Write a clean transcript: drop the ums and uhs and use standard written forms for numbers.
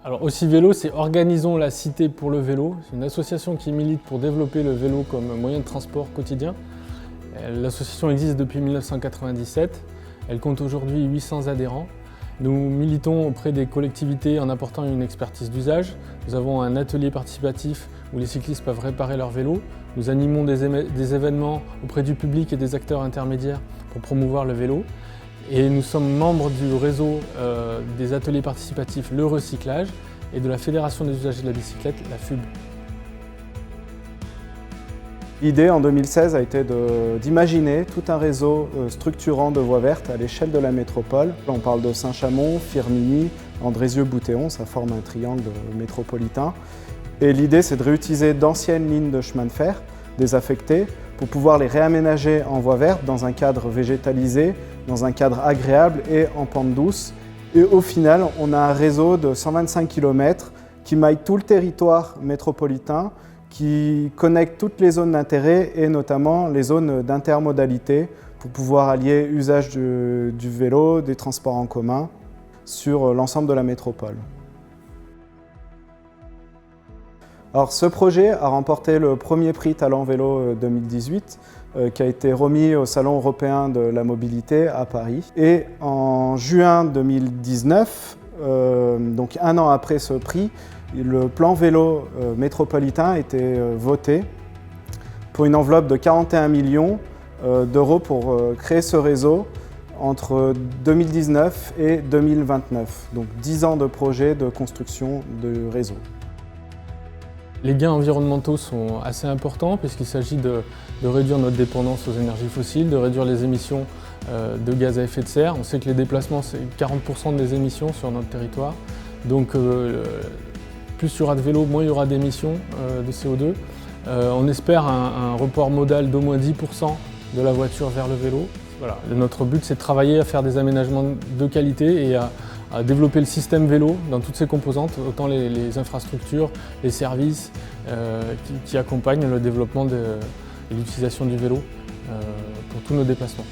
Alors Aussi Vélo, c'est Organisons la Cité pour le vélo. C'est une association qui milite pour développer le vélo comme moyen de transport quotidien. L'association existe depuis 1997. Elle compte aujourd'hui 800 adhérents. Nous militons auprès des collectivités en apportant une expertise d'usage. Nous avons un atelier participatif où les cyclistes peuvent réparer leur vélo. Nous animons des événements auprès du public et des acteurs intermédiaires pour promouvoir le vélo. Et nous sommes membres du réseau des ateliers participatifs Le Recyclage et de la Fédération des usagers de la bicyclette, la FUB. L'idée en 2016 a été d'imaginer tout un réseau structurant de voies vertes à l'échelle de la métropole. On parle de Saint-Chamond, Firminy, Andrézieux-Boutéon, ça forme un triangle métropolitain. Et l'idée, c'est de réutiliser d'anciennes lignes de chemin de fer désaffectées pour pouvoir les réaménager en voies vertes dans un cadre végétalisé, dans un cadre agréable et en pente douce. Et au final, on a un réseau de 125 km qui maille tout le territoire métropolitain, qui connecte toutes les zones d'intérêt et notamment les zones d'intermodalité pour pouvoir allier usage du vélo, des transports en commun sur l'ensemble de la métropole. Alors, ce projet a remporté le premier prix Talent Vélo 2018 qui a été remis au Salon européen de la mobilité à Paris. Et en juin 2019, donc un an après ce prix, le plan vélo métropolitain a été voté pour une enveloppe de 41 millions d'euros pour créer ce réseau entre 2019 et 2029. Donc 10 ans de projet de construction de réseau. Les gains environnementaux sont assez importants puisqu'il s'agit de réduire notre dépendance aux énergies fossiles, de réduire les émissions de gaz à effet de serre. On sait que les déplacements, c'est 40% des émissions sur notre territoire. Donc plus il y aura de vélos, moins il y aura d'émissions de CO2. On espère un report modal d'au moins 10% de la voiture vers le vélo. Voilà. Notre but, c'est de travailler à faire des aménagements de qualité et à développer le système vélo dans toutes ses composantes, autant les infrastructures, les services qui accompagnent le développement et l'utilisation du vélo pour tous nos déplacements.